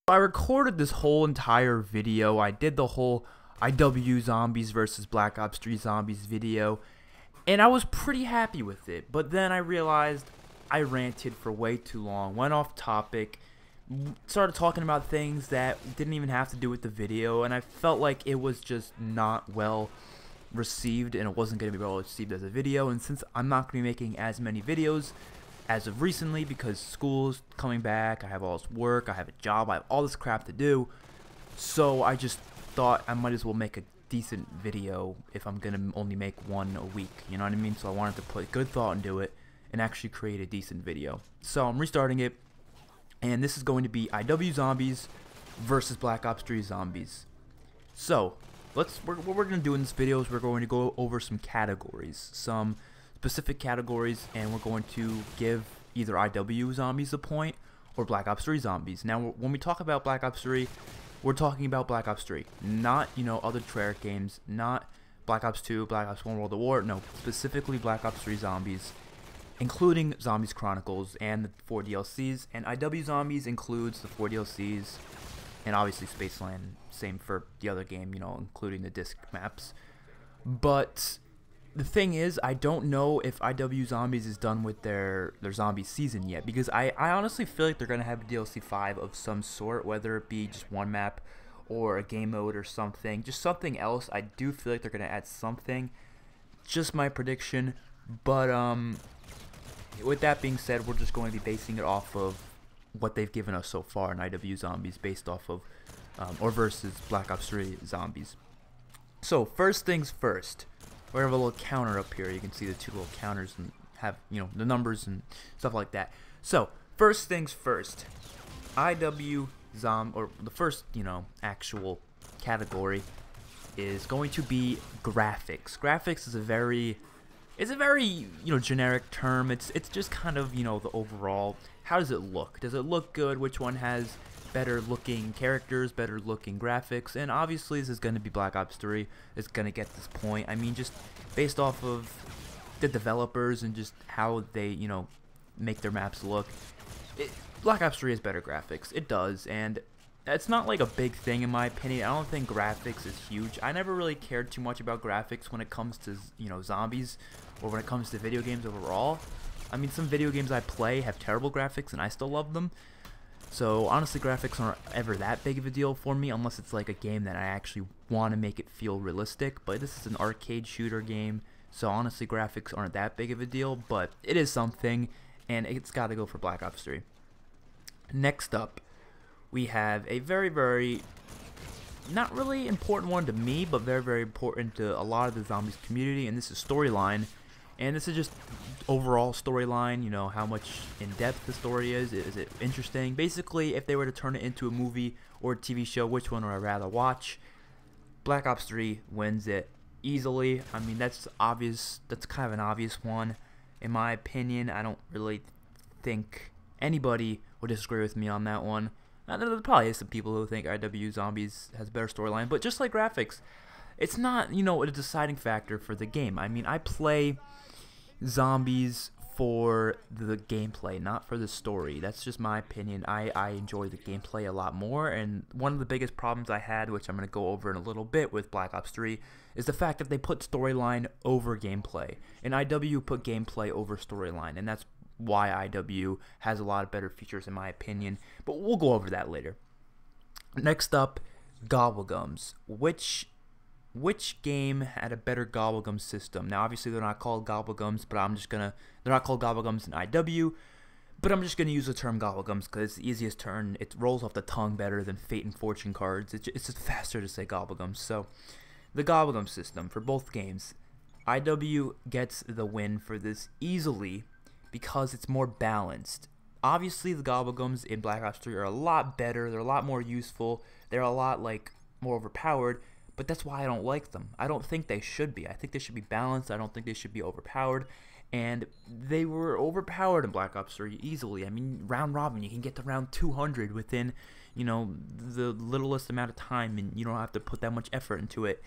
I recorded this whole entire video. I did the whole IW Zombies versus Black Ops 3 Zombies video, and I was pretty happy with it. But then I realized I ranted for way too long, went off topic, started talking about things that didn't even have to do with the video, and I felt like it was just not well received, and it wasn't going to be well received as a video. And since I'm not going to be making as many videos as of recently because school's coming back, I have all this work, I have a job, I have all this crap to do, so I just thought I might as well make a decent video if I'm going to only make one a week, you know what I mean? So I wanted to put good thought into it and actually create a decent video. So I'm restarting it, and this is going to be IW Zombies versus Black Ops 3 Zombies. So what we're going to do in this video is we're going to go over some categories, some specific categories, and we're going to give either IW Zombies a point or Black Ops 3 Zombies. Now, when we talk about Black Ops 3, we're talking about Black Ops 3, not, you know, other Treyarch games, not Black Ops 2, Black Ops 1 World at War, no, specifically Black Ops 3 Zombies, including Zombies Chronicles and the 4 DLCs, and IW Zombies includes the 4 DLCs, and obviously Spaceland, same for the other game, you know, including the disc maps. But the thing is, I don't know if IW Zombies is done with their zombie season yet, because I honestly feel like they're going to have a DLC 5 of some sort, whether it be just one map or a game mode or something, just something else. I do feel like they're going to add something, just my prediction. But with that being said, we're just going to be basing it off of what they've given us so far in IW Zombies, based off of or versus Black Ops 3 Zombies. So first things first, we have a little counter up here. You can see the two little counters and have, you know, the numbers and stuff like that. So first things first, IW or the first, you know, actual category is going to be graphics. Graphics is a very you know, generic term. It's just kind of, you know, the overall, how does it look? Does it look good? Which one has better looking characters, better looking graphics? And obviously this is going to be Black Ops 3. It's going to get this point. I mean, just based off of the developers and just how they, you know, make their maps look, Black Ops 3 has better graphics. It does, and it's not like a big thing in my opinion. I don't think graphics is huge. I never really cared too much about graphics when it comes to, you know, zombies, or when it comes to video games overall. I mean, some video games I play have terrible graphics and I still love them. So honestly, graphics aren't ever that big of a deal for me, unless it's like a game that I actually want to make it feel realistic. But this is an arcade shooter game, so honestly graphics aren't that big of a deal, but it is something, and it's got to go for Black Ops 3. Next up, we have a very not really important one to me, but very important to a lot of the zombies community, and this is storyline. And this is just overall storyline, you know, how much in depth the story is it interesting? Basically, if they were to turn it into a movie or a TV show, which one would I rather watch? Black Ops 3 wins it easily. I mean, that's obvious. That's kind of an obvious one, in my opinion. I don't really think anybody would disagree with me on that one. There probably is some people who think IW Zombies has a better storyline, but just like graphics, it's not, you know, a deciding factor for the game. I mean, I play Zombies for the gameplay, not for the story. That's just my opinion. I enjoy the gameplay a lot more, and one of the biggest problems I had, which I'm going to go over in a little bit with Black Ops 3, is the fact that they put storyline over gameplay, and IW put gameplay over storyline, and that's why IW has a lot of better features in my opinion, but we'll go over that later. Next up, Gobblegums. Which game had a better Gobblegum system? Now, obviously, they're not called Gobblegums, but they're not called Gobblegums in IW, but I'm just gonna use the term Gobblegums because it's the easiest term. It rolls off the tongue better than Fate and Fortune cards. It's just faster to say Gobblegums. So, the Gobblegum system for both games, IW gets the win for this easily because it's more balanced. Obviously, the Gobblegums in Black Ops 3 are a lot better. They're a lot more useful. They're a lot like more overpowered. But that's why I don't like them. I don't think they should be. I think they should be balanced. I don't think they should be overpowered. And they were overpowered in Black Ops 3 easily. I mean, round robin, you can get to round 200 within, you know, the littlest amount of time, and you don't have to put that much effort into it.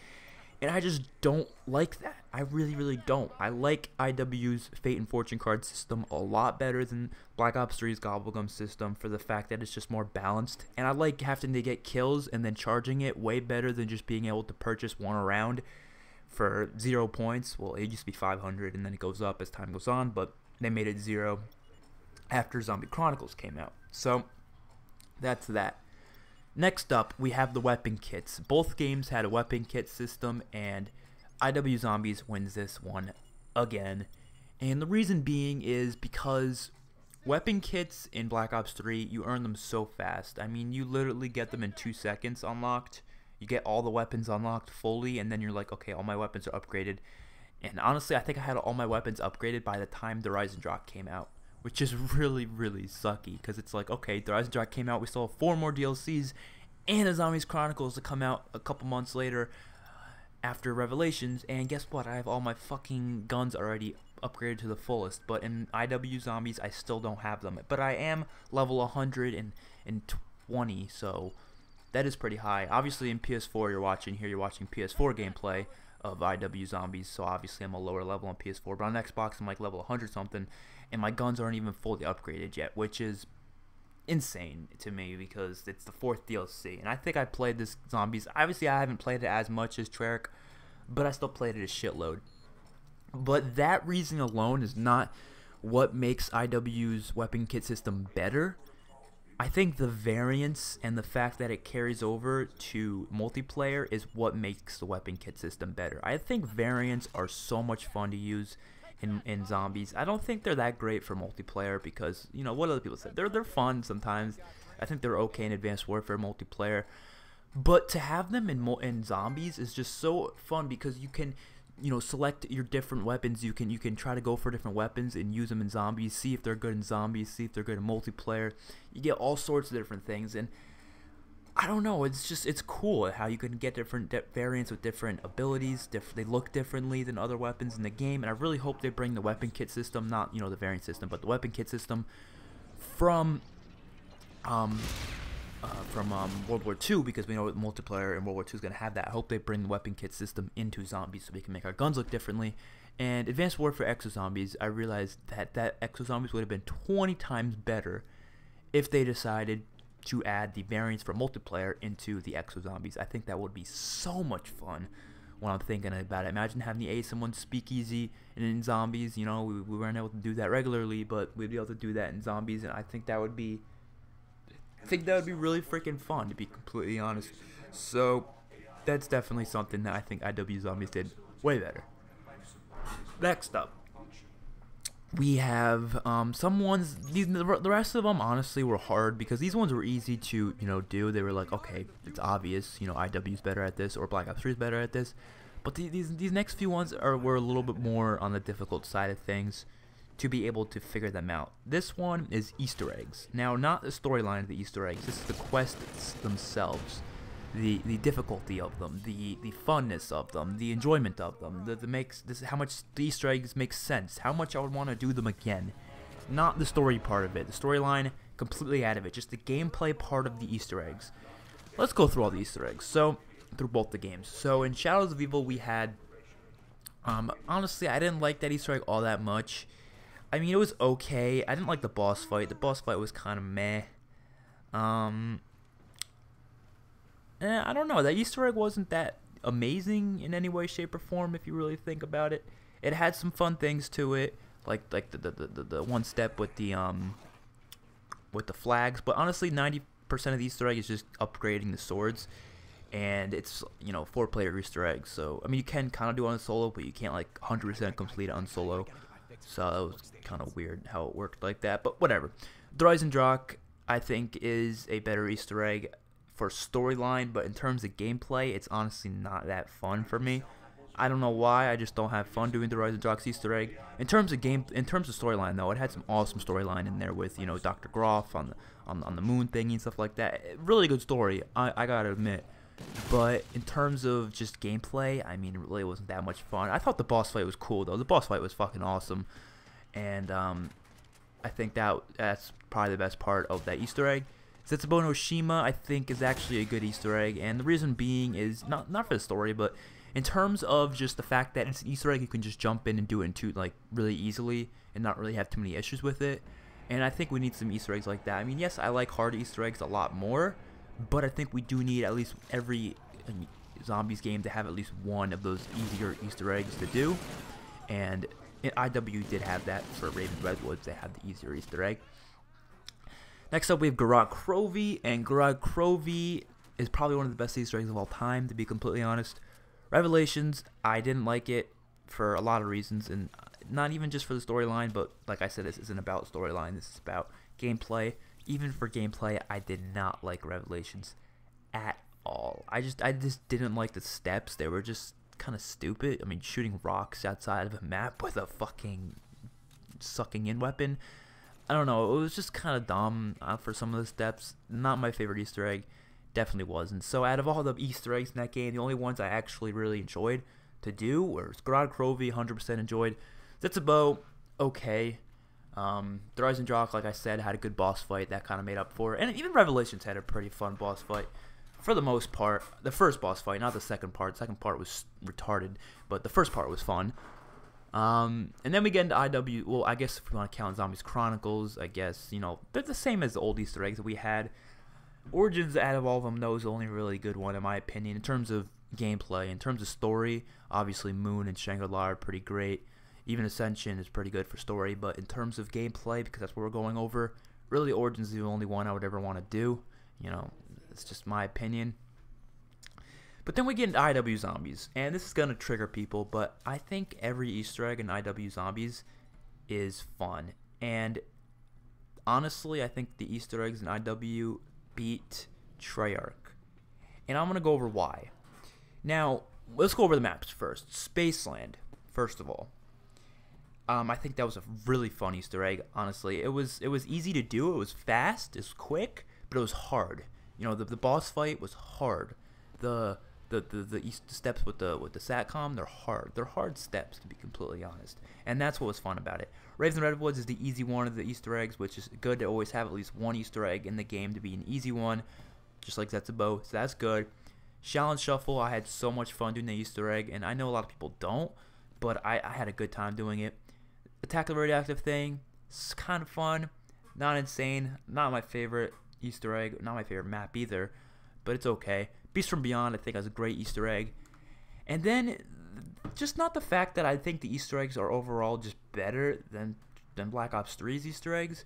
And I just don't like that. I really, really don't. I like IW's Fate and Fortune card system a lot better than Black Ops 3's Gobblegum system for the fact that it's just more balanced. And I like having to get kills and then charging it way better than just being able to purchase one around for 0 points. Well, it used to be 500 and then it goes up as time goes on, but they made it 0 after Zombie Chronicles came out. So that's that. Next up, we have the weapon kits. Both games had a weapon kit system, and IW Zombies wins this one again. And the reason being is because weapon kits in Black Ops 3, you earn them so fast. I mean, you literally get them in 2 seconds unlocked. You get all the weapons unlocked fully, and then you're like, okay, all my weapons are upgraded. And honestly, I think I had all my weapons upgraded by the time the Rise and Drop came out, which is really, really sucky, because it's like, okay, the Rise and Drop came out, we still have 4 more DLCs, and a Zombies Chronicles to come out a couple months later after Revelations, and guess what, I have all my fucking guns already upgraded to the fullest, but in IW Zombies, I still don't have them, but I am level 120, so that is pretty high. Obviously, in PS4, you're watching PS4 gameplay of IW Zombies, so obviously I'm a lower level on PS4, but on Xbox, I'm like level 100 something, and my guns aren't even fully upgraded yet, which is insane to me because it's the 4th DLC, and I think I played this Zombies. Obviously, I haven't played it as much as Treyarch, but I still played it a shitload. But that reason alone is not what makes IW's weapon kit system better. I think the variance and the fact that it carries over to multiplayer is what makes the weapon kit system better. I think variants are so much fun to use in Zombies. I don't think they're that great for multiplayer because, you know, what other people say. They're fun sometimes. I think they're okay in Advanced Warfare multiplayer. But to have them in Zombies is just so fun because you can, you know, select your different weapons. You can try to go for different weapons and use them in Zombies, see if they're good in Zombies, see if they're good in multiplayer. You get all sorts of different things, and I don't know, it's cool how you can get different variants with different abilities. They look differently than other weapons in the game, and I really hope they bring the weapon kit system, not, you know, the variant system, but the weapon kit system from World War II, because we know multiplayer in World War II is going to have that. I hope they bring the weapon kit system into Zombies so we can make our guns look differently. And Advanced Warfare Exo-Zombies, I realized that Exo-Zombies would have been 20 times better if they decided to add the variants for multiplayer into the Exo-Zombies. I think that would be so much fun when I'm thinking about it. Imagine having the A someone speakeasy and in Zombies, you know, we weren't able to do that regularly, but we'd be able to do that in Zombies, and I think that would be really freaking fun, to be completely honest. So that's definitely something that I think IW Zombies did way better. Next up, we have some ones. The rest of them honestly were hard because these ones were easy to, you know, do. They were like, okay, it's obvious, you know, IW's better at this or Black Ops 3 is better at this. But these next few ones were a little bit more on the difficult side of things to be able to figure them out. This one is Easter eggs. Now, not the storyline of the Easter eggs. This is the quests themselves. The difficulty of them, the funness of them, the enjoyment of them, how much the Easter eggs make sense, how much I would want to do them again. Not the story part of it. The storyline, completely out of it. Just the gameplay part of the Easter eggs. Let's go through all the Easter eggs. So, through both the games. So, in Shadows of Evil, we had, honestly, I didn't like that Easter egg all that much. I mean, it was okay. I didn't like the boss fight. The boss fight was kind of meh. I don't know. That Easter egg wasn't that amazing in any way, shape, or form. If you really think about it, it had some fun things to it, like the one step with the flags. But honestly, 90% of the Easter egg is just upgrading the swords, and it's, you know, 4-player Easter egg. So I mean, you can kind of do it on solo, but you can't like 100% complete it on solo. So that was kind of weird how it worked like that. But whatever. The Rise and Drop, I think, is a better Easter egg for storyline, but in terms of gameplay, it's honestly not that fun for me. I don't know why. I just don't have fun doing the Rise and Drop Easter egg. In terms of storyline, though, it had some awesome storyline in there with, you know, Dr. Groff on the moon thingy and stuff like that. Really good story, I gotta admit. But in terms of just gameplay, I mean, it really wasn't that much fun. I thought the boss fight was cool, though. The boss fight was fucking awesome, and I think that's probably the best part of that Easter egg. Setsubo no Shima, I think, is actually a good Easter egg, and the reason being is not for the story, but In terms of just the fact that it's an Easter egg, you can just jump in and do it like really easily and not really have too many issues with it. And I think we need some Easter eggs like that. I mean, yes, I like hard Easter eggs a lot more, but I think we do need at least every zombies game to have at least one of those easier Easter eggs to do. And IW did have that for Raven Redwoods. They had the easier Easter egg. Next up, we have Garage Crovey, and Garage Crovey is probably one of the best Easter eggs of all time, to be completely honest. Revelations, I didn't like it for a lot of reasons, and not even just for the storyline, but like I said, this isn't about storyline, this is about gameplay. Even for gameplay, I did not like Revelations at all. I just didn't like the steps. They were just kind of stupid. I mean, shooting rocks outside of a map with a fucking sucking in weapon. I don't know. It was just kind of dumb for some of the steps. Not my favorite Easter egg. Definitely wasn't. So out of all the Easter eggs in that game, the only ones I actually really enjoyed to do were Garage Crovey, 100% enjoyed. Zetsubou, okay. Horizon Jock, like I said, had a good boss fight. That kind of made up for it. And even Revelations had a pretty fun boss fight. For the most part, the first boss fight, not the second part. The second part was retarded, but the first part was fun. And then we get into IW. Well, I guess if we want to count Zombies Chronicles, I guess, you know, they're the same as the old Easter eggs that we had. Origins, out of all of them, though, is the only really good one, in my opinion. In terms of gameplay, in terms of story, obviously Moon and Shangri-La are pretty great. Even Ascension is pretty good for story, but in terms of gameplay, because that's what we're going over, really Origins is the only one I would ever want to do. You know, it's just my opinion. But then we get into IW Zombies, and this is going to trigger people, but I think every Easter egg in IW Zombies is fun. And honestly, I think the Easter eggs in IW beat Treyarch. And I'm going to go over why. Now, let's go over the maps first. Spaceland, first of all. I think that was a really fun Easter egg, honestly. It was easy to do. It was fast. It was quick, but it was hard. You know, the boss fight was hard. The steps with the SATCOM, they're hard. They're hard steps, to be completely honest. And that's what was fun about it. Raven Redwoods is the easy one of the Easter eggs, which is good to always have at least one Easter egg in the game to be an easy one, just like Zetsubou, so that's good. Shallon Shuffle, I had so much fun doing the Easter egg, and I know a lot of people don't, but I had a good time doing it. Attack the Radioactive Thing, it's kind of fun, not insane, not my favorite Easter egg, not my favorite map either, but it's okay. Beast from Beyond, I think, has a great Easter egg. And then, just not the fact that I think the Easter eggs are overall just better than Black Ops 3's Easter eggs,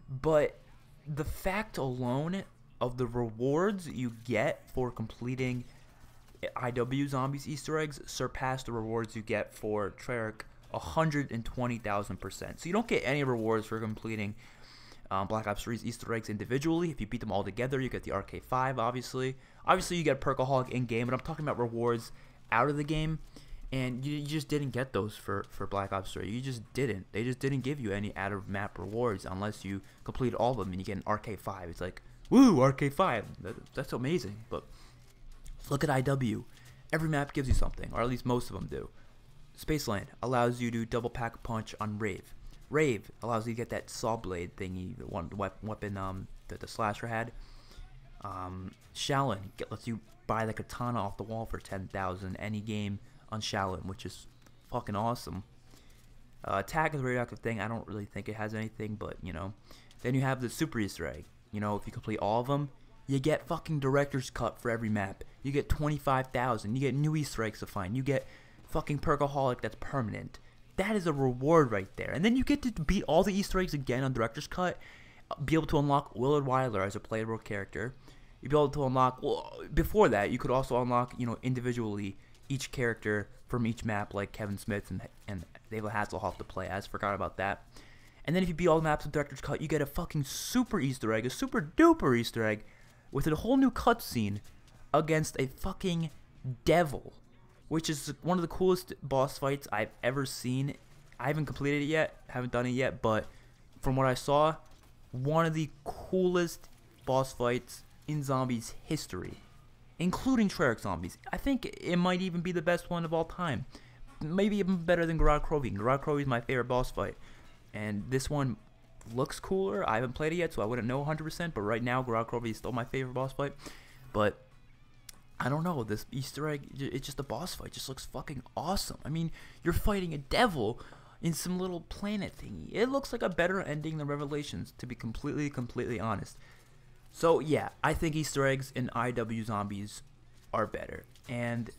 but the fact alone of the rewards you get for completing IW Zombies Easter eggs surpass the rewards you get for Treyarch 120,000%. So you don't get any rewards for completing Black Ops 3's Easter eggs individually. If you beat them all together, you get the RK5, obviously. Obviously, you get Perkaholic in-game, but I'm talking about rewards out of the game. And you just didn't get those for Black Ops 3. You just didn't. They just didn't give you any out-of-map rewards unless you complete all of them and you get an RK5. It's like, woo, RK5. That's amazing. But look at IW. Every map gives you something, or at least most of them do. Spaceland allows you to double pack punch on Rave. Rave allows you to get that saw blade thingy, the one weapon that the slasher had. Shallon lets you buy the katana off the wall for 10,000 any game on Shallon, which is fucking awesome. Attack is a radioactive thing. I don't really think it has anything, but you know. Then you have the super Easter egg. You know, if you complete all of them, you get fucking director's cut for every map. You get 25,000. You get new Easter eggs to find. You get fucking Perkaholic that's permanent. That is a reward right there. And then you get to beat all the Easter eggs again on director's cut. Be able to unlock Willard Wyler as a playable character. You'd be able to unlock, well, before that, you could also unlock, you know, individually each character from each map, like Kevin Smith and David Hasselhoff to play as. Forgot about that. And then if you beat all the maps with director's cut, you get a fucking super Easter egg, a super duper Easter egg, with a whole new cutscene against a fucking devil, which is one of the coolest boss fights I've ever seen. I haven't completed it yet, haven't done it yet, but from what I saw, one of the coolest boss fights in Zombies history, including Treyarch Zombies. I think it might even be the best one of all time. Maybe even better than Garage Crovey. Garage Crovey is my favorite boss fight, and this one looks cooler. I haven't played it yet, so I wouldn't know 100%, but right now Garage Crovey is still my favorite boss fight. But I don't know, this Easter egg, it's just the boss fight just looks fucking awesome. I mean, you're fighting a devil in some little planet thingy. It looks like a better ending than Revelations, to be completely honest. So yeah, I think Easter eggs in IW Zombies are better, and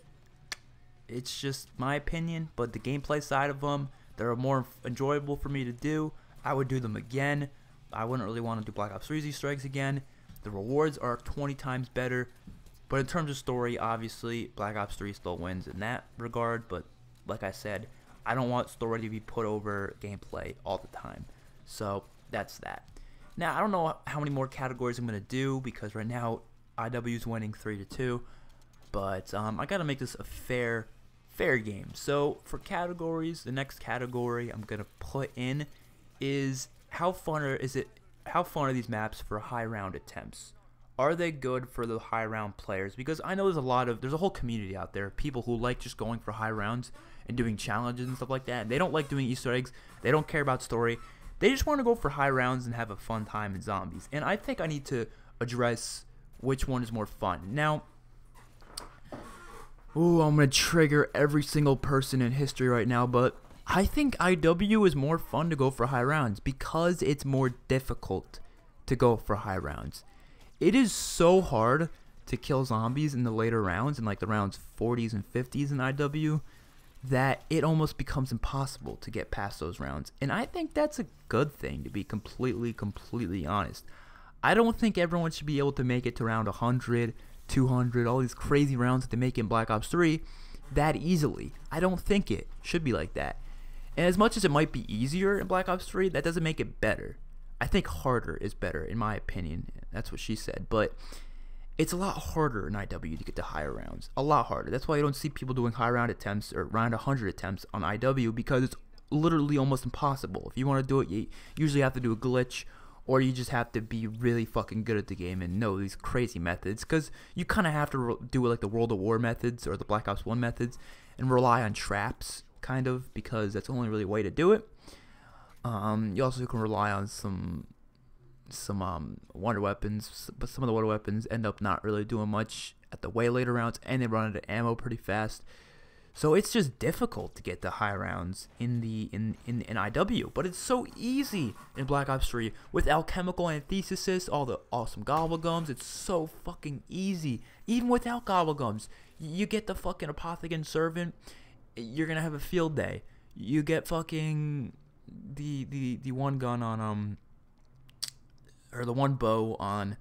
it's just my opinion, but the gameplay side of them, they're more enjoyable for me to do. I would do them again. I wouldn't really want to do Black Ops 3's Easter eggs again. The rewards are 20 times better, but in terms of story, obviously, Black Ops 3 still wins in that regard, but like I said, I don't want story to be put over gameplay all the time. So that's that. Now, I don't know how many more categories I'm going to do, because right now, IW's winning 3-2, but I got to make this a fair game. So for categories, the next category I'm going to put in is how fun are these maps for high round attempts? Are they good for the high round players? Because I know there's a whole community out there, people who like just going for high rounds and doing challenges and stuff like that. And they don't like doing Easter eggs. They don't care about story. They just want to go for high rounds and have a fun time in zombies. And I think I need to address which one is more fun. Now, I'm going to trigger every single person in history right now, but I think IW is more fun to go for high rounds because it's more difficult to go for high rounds. It is so hard to kill zombies in the later rounds, in like the rounds 40s and 50s in IW, that it almost becomes impossible to get past those rounds. And I think that's a good thing, to be completely honest. I don't think everyone should be able to make it to round 100, 200, all these crazy rounds that they make in Black Ops 3 that easily. I don't think it should be like that. And as much as it might be easier in Black Ops 3, that doesn't make it better. I think harder is better, in my opinion. That's what she said. But it's a lot harder in IW to get to higher rounds. A lot harder. That's why you don't see people doing high round attempts or round 100 attempts on IW, because it's literally almost impossible. If you want to do it, you usually have to do a glitch, or you just have to be really fucking good at the game and know these crazy methods, because you kind of have to do it like the World of War methods or the Black Ops 1 methods and rely on traps, kind of, because that's the only really way to do it. You also can rely on some wonder weapons, but some of the wonder weapons end up not really doing much at the way later rounds, and they run out of ammo pretty fast. So it's just difficult to get the high rounds in IW, but it's so easy in Black Ops 3 with alchemical antithesis, all the awesome gobble gums. It's so fucking easy. Even without gobble gums, you get the fucking apothecary servant, you're gonna have a field day. You get fucking the one gun on or the one bow on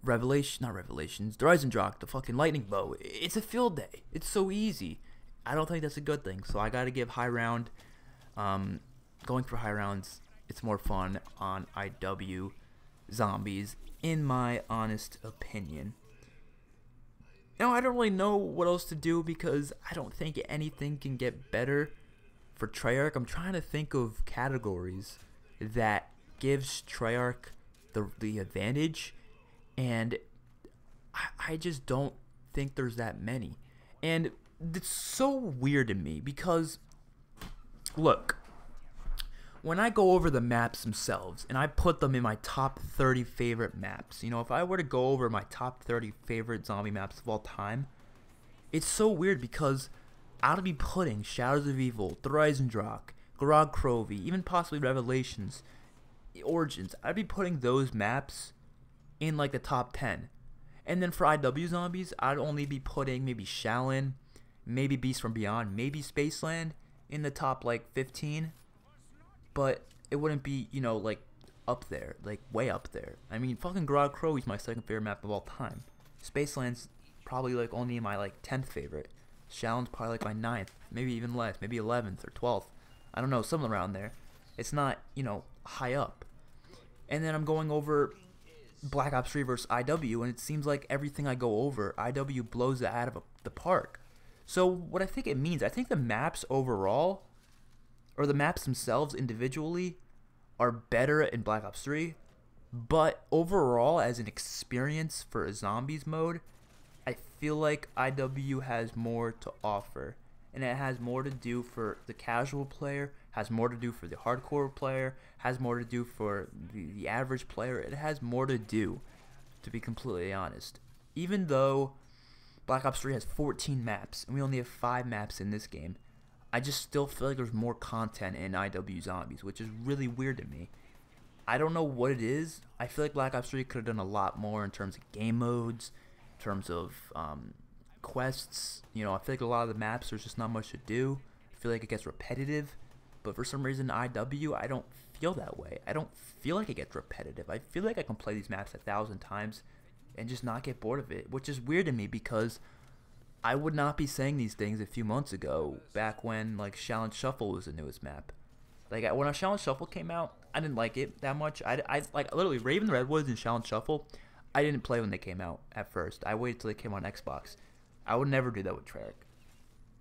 not Revelations, the Reisendrock, the fucking lightning bow. It's a field day. It's so easy. I don't think that's a good thing. So I gotta give high round, going for high rounds, it's more fun on IW Zombies, in my honest opinion. Now, I don't really know what else to do, because I don't think anything can get better for Treyarch. I'm trying to think of categories that gives Treyarch the advantage, and I just don't think there's that many. And it's so weird to me, because look, when I go over the maps themselves and I put them in my top 30 favorite maps, if I were to go over my top 30 favorite zombie maps of all time, it's so weird, because I'd be putting Shadows of Evil, The Reisendrock, Garag Crovey, even possibly Revelations, Origins. I'd be putting those maps in like the top 10. And then for IW Zombies, I'd only be putting maybe Shaolin, maybe Beast from Beyond, maybe Spaceland in the top like 15. But it wouldn't be, like up there, like way up there. I mean, fucking Garag Crovey's my second favorite map of all time. Spaceland's probably like only my like 10th favorite. Shaolin's probably like my 9th, maybe even less, maybe 11th or 12th. I don't know, something around there. It's not, high up. And then I'm going over Black Ops 3 versus IW, and it seems like everything I go over, IW blows it out of the park. So what I think it means, I think the maps overall, or the maps themselves individually, are better in Black Ops 3, but overall, as an experience for a zombies mode, I feel like IW has more to offer. And it has more to do for the casual player, has more to do for the hardcore player, has more to do for the average player. It has more to do, to be completely honest. Even though Black Ops 3 has 14 maps, and we only have 5 maps in this game. I just still feel like there's more content in IW Zombies, which is really weird to me. I don't know what it is. I feel like Black Ops 3 could have done a lot more in terms of game modes, in terms of quests. You know, I feel like a lot of the maps there's just not much to do. I feel like it gets repetitive, but for some reason IW, I don't feel that way. I don't feel like it gets repetitive. I feel like I can play these maps 1,000 times and just not get bored of it, which is weird to me because I would not be saying these things a few months ago, back when like Challenge Shuffle was the newest map. Like when a Challenge Shuffle came out, I didn't like it that much. I like literally Raven the Redwoods and Challenge Shuffle. I didn't play when they came out at first. I waited till they came on Xbox. I would never do that with Treyarch.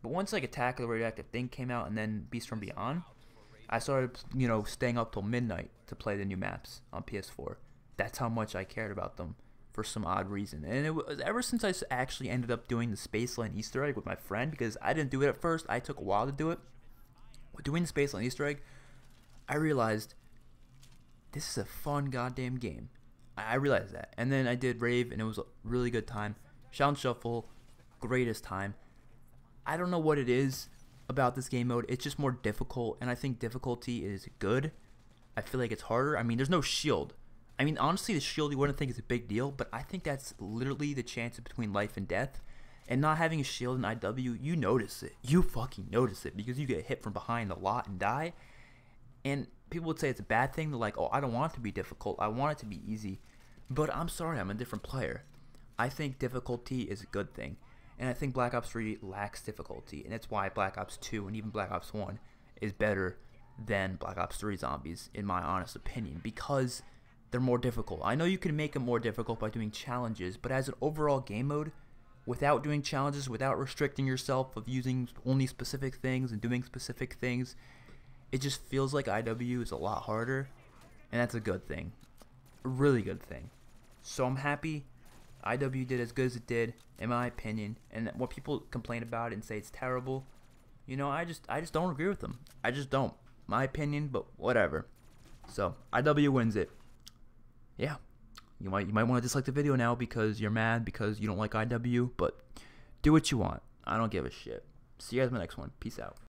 But once like Attack of the Radioactive Thing came out and then Beast from Beyond, I started, you know, staying up till midnight to play the new maps on PS4. That's how much I cared about them for some odd reason. And it was ever since I actually ended up doing the Spaceland Easter egg with my friend, because I didn't do it at first. I took a while to do it. With doing the Spaceland Easter egg, I realized this is a fun goddamn game. I realized that. And then I did Rave, and it was a really good time. Challenge Shuffle, greatest time. I don't know what it is about this game mode. It's just more difficult, and I think difficulty is good. I feel like it's harder. I mean, there's no shield. I mean, honestly, the shield you wouldn't think is a big deal, but I think that's literally the chance between life and death. And not having a shield in IW, you notice it. You fucking notice it, because you get hit from behind a lot and die. And people would say it's a bad thing. They're like, oh, I don't want it to be difficult. I want it to be easy. But I'm sorry, I'm a different player. I think difficulty is a good thing. And I think Black Ops 3 lacks difficulty. And that's why Black Ops 2 and even Black Ops 1 is better than Black Ops 3 Zombies, in my honest opinion, because they're more difficult. I know you can make them more difficult by doing challenges, but as an overall game mode, without doing challenges, without restricting yourself of using only specific things and doing specific things, it just feels like IW is a lot harder, and that's a good thing. A really good thing. So I'm happy IW did as good as it did, in my opinion, and when people complain about it and say it's terrible, you know, I just don't agree with them. I just don't. My opinion, but whatever. So IW wins it. Yeah, you might want to dislike the video now because you're mad because you don't like IW, but do what you want. I don't give a shit. See you guys in the next one. Peace out.